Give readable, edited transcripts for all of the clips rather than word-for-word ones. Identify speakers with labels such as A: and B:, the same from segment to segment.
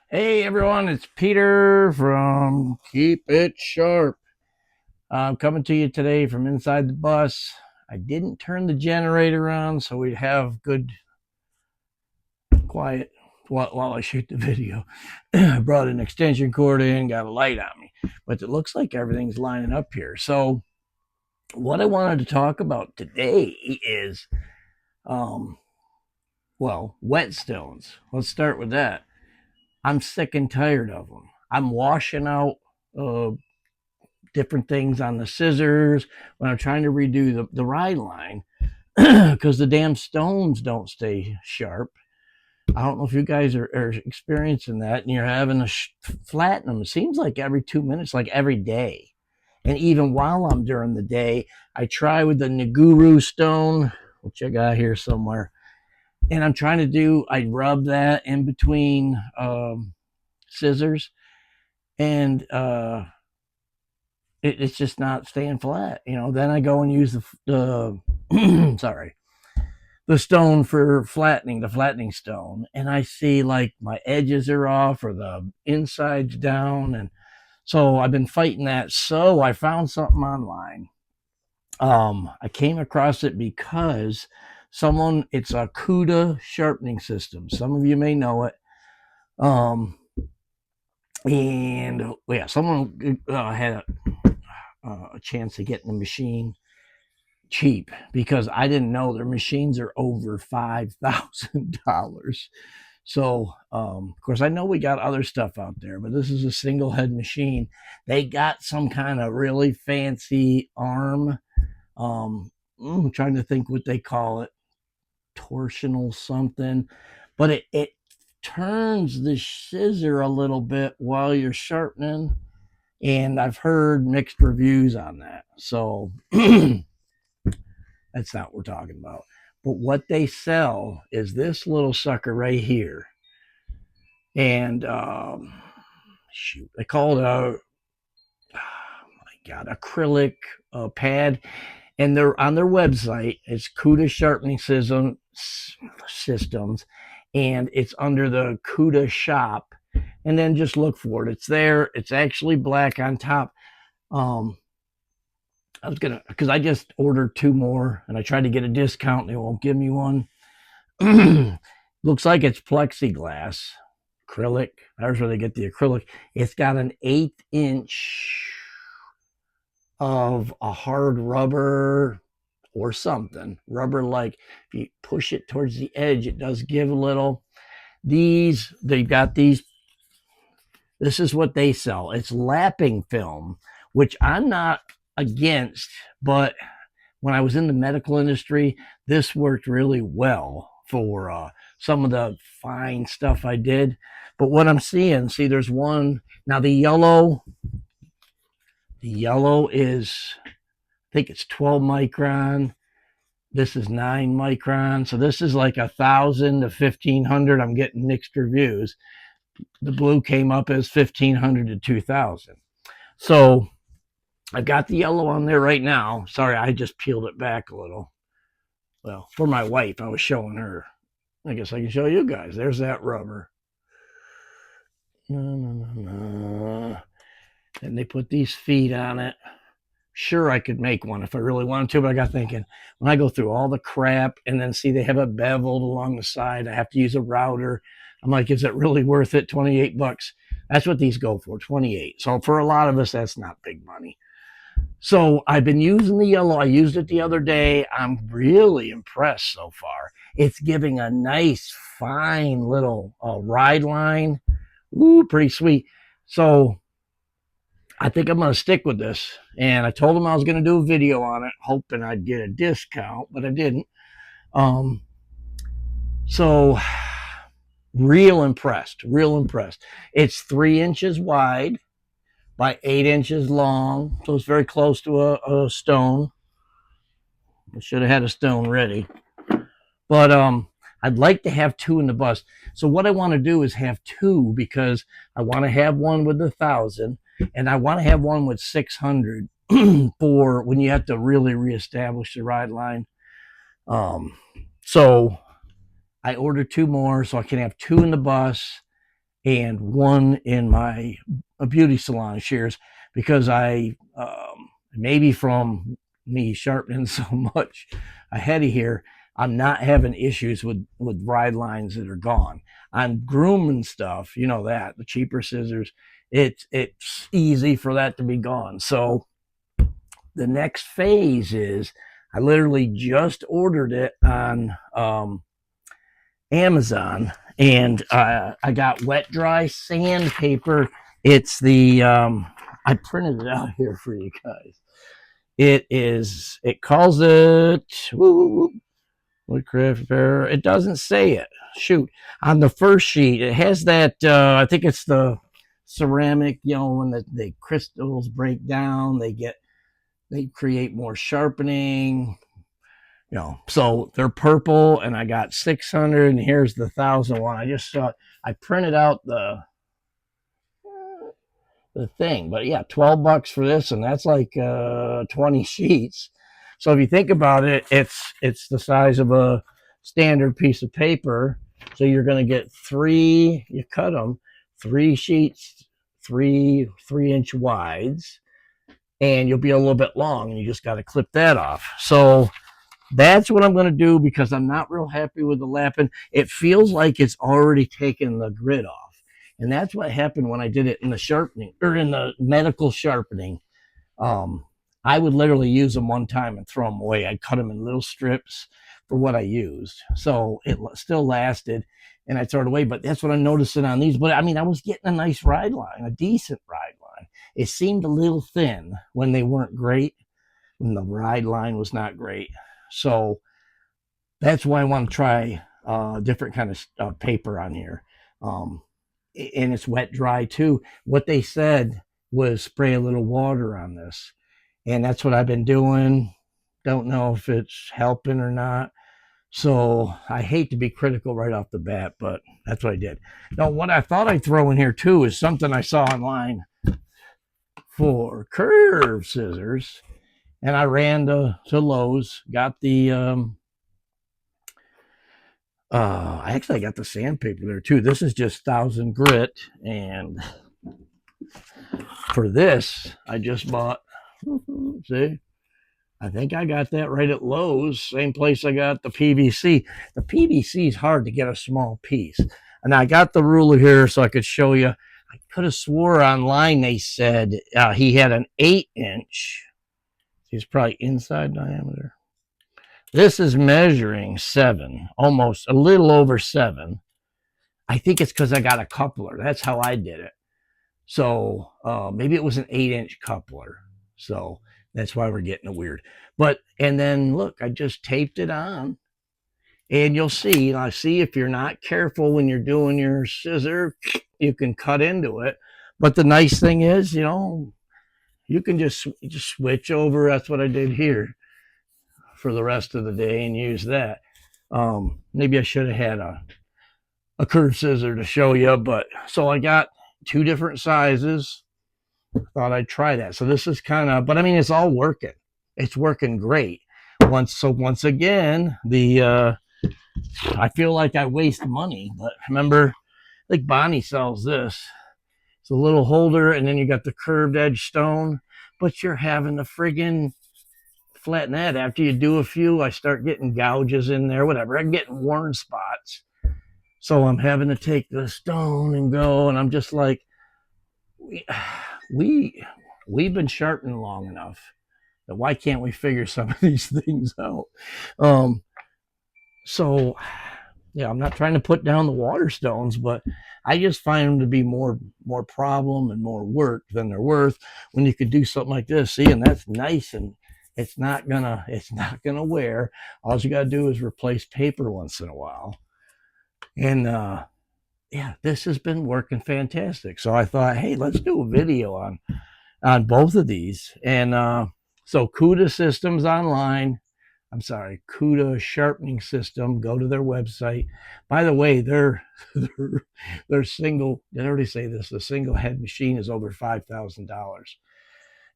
A: Hey everyone, it's Peter from Keep It Sharp. I'm coming to you today from inside the bus. I didn't turn the generator on so we'd have good quiet while I shoot the video. I brought an extension cord in, got a light on me, but it looks like everything's lining up here. So, what I wanted to talk about today is, um, whetstones. Let's start with that. I'm sick and tired of them. I'm washing out uh, different things on the scissors when I'm trying to redo the ride line because the damn stones don't stay sharp. I don't know if you guys are experiencing that and you're having to flatten them. It seems like every 2 minutes, like every day. And even while I'm during the day, I try with the Naguru stone, which I got here somewhere. And I'm trying to I rub that in between scissors. And it's just not staying flat. Then I go and use the sorry, the stone for flattening, the flattening stone, and I see like my edges are off or the insides down, and so I've been fighting that. So I found something online. I came across it because it's a CUDA sharpening system. Some of you may know it. And yeah, someone had a chance to get in the machine cheap because I didn't know their machines are over $5,000. So, of course, I know we got other stuff out there, but this is a single head machine. They got some kind of really fancy arm. I'm trying to think what they call it, torsional something, but it turns the scissor a little bit while you're sharpening. And I've heard mixed reviews on that. So that's not what we're talking about. But what they sell is this little sucker right here. And shoot, they call it my God, acrylic pad. And they're on their website. It's CUDA sharpening systems, and it's under the CUDA shop. And then just look for it. It's there. It's actually black on top. Um, because I just ordered two more and I tried to get a discount. They won't give me one. Looks like it's plexiglass, acrylic. There's where they get the acrylic. It's got an 1/8 inch of a hard rubber or something. Rubber like if you push it towards the edge, it does give a little. They've got these. This is what they sell. It's lapping film, which I'm not against, but when I was in the medical industry, this worked really well for some of the fine stuff I did. But what I'm seeing, see, there's one now. The yellow is, I think it's 12 micron. This is 9 micron. So this is like 1,000 to 1,500. I'm getting mixed reviews. The blue came up as 1,500 to 2,000. So I've got the yellow on there right now. Sorry, I just peeled it back a little. Well, for my wife, I was showing her. I guess I can show you guys. There's that rubber. And they put these feet on it. Sure, I could make one if I really wanted to, but I got thinking when I go through all the crap and then see they have it beveled along the side, I have to use a router. I'm like, is it really worth it? $28. That's what these go for, 28. So for a lot of us, that's not big money. So I've been using the yellow. I used it the other day. I'm really impressed so far. It's giving a nice, fine little ride line. Ooh, pretty sweet. So I think I'm going to stick with this. And I told him I was going to do a video on it, hoping I'd get a discount, but I didn't. Um, so real impressed, real impressed. It's 3 inches wide by 8 inches long. So it's very close to a stone. I should have had a stone ready. But I'd like to have two in the bus. So what I want to do is have two because I want to have one with 1,000 and I want to have one with 600 for when you have to really reestablish the ride line. So I ordered two more so I can have two in the bus and one in my beauty salon shears, because maybe from me sharpening so much ahead of here, I'm not having issues with ride lines that are gone. On grooming stuff, you know that the cheaper scissors, it's easy for that to be gone. So the next phase is I literally just ordered it on Amazon, and I got wet dry sandpaper. It's the I printed it out here for you guys. It calls it Woodcraft Repair. It doesn't say it. Shoot, on the first sheet, it has that. I think it's the ceramic. You know, when the crystals break down, they create more sharpening. You know, so they're purple, and I got 600, and here's the 1,001. I just saw. I printed out the thing, but yeah, $12 for this, and that's like 20 sheets. So if you think about it, it's the size of a standard piece of paper. So you're going to get three. You cut them, three sheets, three-inch wides, and you'll be a little bit long, and you just got to clip that off. So that's what I'm going to do, because I'm not real happy with the lapping. It feels like it's already taken the grit off. And that's what happened when I did it in the sharpening, or in the medical sharpening. I would literally use them one time and throw them away. I'd cut them in little strips for what I used. So it still lasted, and I throw it away. But that's what I'm noticing on these. But I mean, I was getting a nice ride line, a decent ride line. It seemed a little thin when they weren't great, when the ride line was not great. So that's why I want to try different kind of paper on here. And it's wet dry too. What they said was spray a little water on this, and that's what I've been doing. Don't know if it's helping or not. So I hate to be critical right off the bat, but that's what I did. Now, what I thought I'd throw in here too is something I saw online for curved scissors, and I ran to Lowe's, got the I got the sandpaper there too. This is just 1,000 grit, and for this, I just bought. See, I think I got that right at Lowe's, same place I got the PVC. The PVC is hard to get a small piece, and I got the ruler here so I could show you. I could have swore online they said he had an 8-inch. He's probably inside diameter. This is measuring 7, almost a little over 7. I think it's because I got a coupler. That's how I did it. So maybe it was an 8-inch coupler. So that's why we're getting it weird. But, and then look, I just taped it on. And you'll see, if you're not careful when you're doing your scissor, you can cut into it. But the nice thing is, you know, you can just switch over. That's what I did here for the rest of the day and use that. Maybe I should have had a curved scissor to show you, but so I got 2 different sizes. Thought I'd try that. So this is kind of, but I mean, it's all working. It's working great. Once again, I feel like I waste money, but remember, like Bonnie sells this. It's a little holder, and then you got the curved edge stone, but you're having to friggin' flatten that. After you do a few, I start getting gouges in there, whatever. I'm getting worn spots. So I'm having to take the stone and go, and I'm just like, we've been sharpening long enough that why can't we figure some of these things out? So yeah, I'm not trying to put down the water stones, but I just find them to be more problem and more work than they're worth when you could do something like this. See, and that's nice, and it's not gonna wear. All you gotta do is replace paper once in a while. And yeah, this has been working fantastic. So I thought, hey, let's do a video on both of these. And so Cuda Systems online. I'm sorry, Cuda Sharpening System. Go to their website. By the way, their single, did I already say this? The single head machine is over $5,000.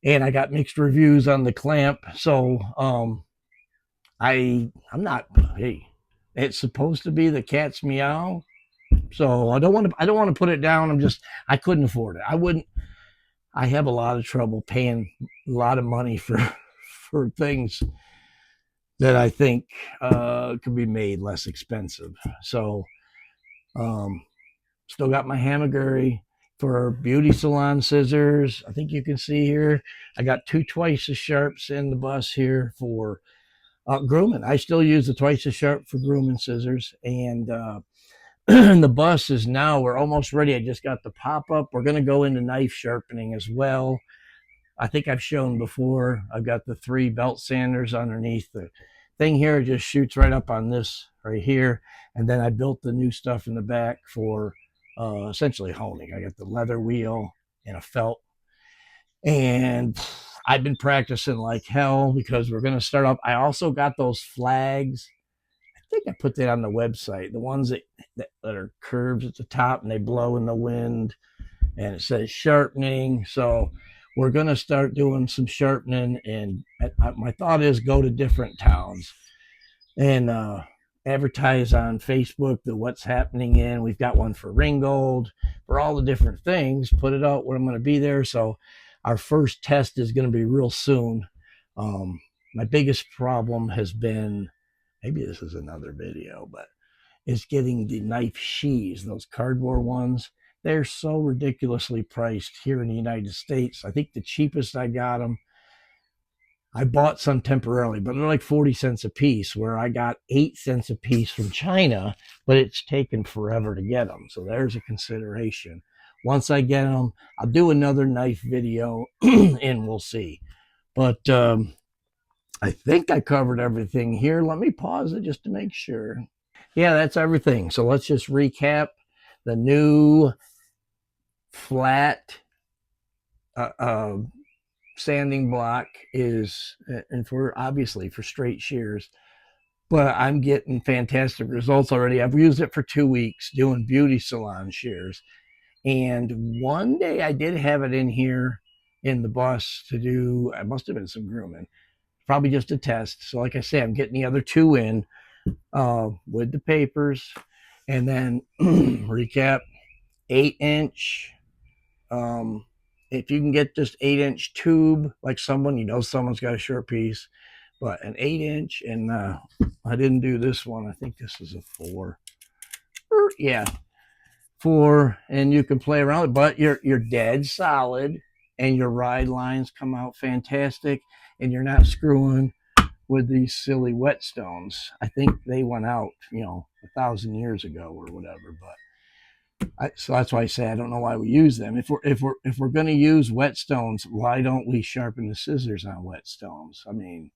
A: And I got mixed reviews on the clamp. So I'm not, hey, it's supposed to be the cat's meow. So I don't want to put it down. I couldn't afford it. I have a lot of trouble paying a lot of money for for things that I think could be made less expensive. So um, still got my Hamaguri for beauty salon scissors. I think you can see here. I got two twice as sharps in the bus here for grooming. I still use the twice as sharp for grooming scissors. And the bus is now, we're almost ready. I just got the pop up. We're going to go into knife sharpening as well. I think I've shown before. I've got the 3 belt sanders underneath the thing here. It just shoots right up on this right here. And then I built the new stuff in the back for essentially honing. I got the leather wheel and a felt. And I've been practicing like hell because we're going to start up. I also got those flags. I think I put that on the website. The ones that are curved at the top and they blow in the wind. And it says sharpening. So we're going to start doing some sharpening. And my thought is go to different towns and advertise on Facebook the what's happening in. We've got one for Ringgold, for all the different things. Put it out where I'm going to be there. So our first test is going to be real soon. My biggest problem has been, maybe this is another video, but is getting the knife sheaths, those cardboard ones. They're so ridiculously priced here in the United States. I think the cheapest I got them, I bought some temporarily, but they're like 40 cents a piece, where I got 8 cents a piece from China, but it's taken forever to get them. So there's a consideration. Once I get them, I'll do another knife video and we'll see. But I think I covered everything here. Let me pause it just to make sure. Yeah, that's everything. So let's just recap. The new flat sanding block is, and for obviously for straight shears, but I'm getting fantastic results already. I've used it for 2 weeks doing beauty salon shears. And one day I did have it in here in the bus to do, it must have been some grooming, probably just a test. So like I say, I'm getting the other 2 in with the papers. And then recap, 8-inch. If you can get just 8-inch tube, like someone's got a short piece, but an 8-inch, and I didn't do this one. I think this is a 4. Yeah, 4, and you can play around it, but you're dead solid, and your ride lines come out fantastic, and you're not screwing with these silly whetstones. I think they went out, 1,000 years ago or whatever, but. So that's why I say I don't know why we use them. If we're going to use whetstones, why don't we sharpen the scissors on whetstones? I mean,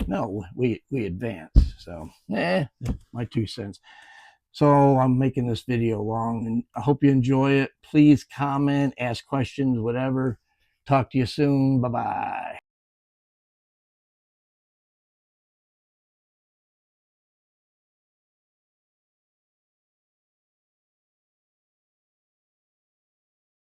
A: no, we advance. So, my 2 cents. So I'm making this video long, and I hope you enjoy it. Please comment, ask questions, whatever. Talk to you soon. Bye bye.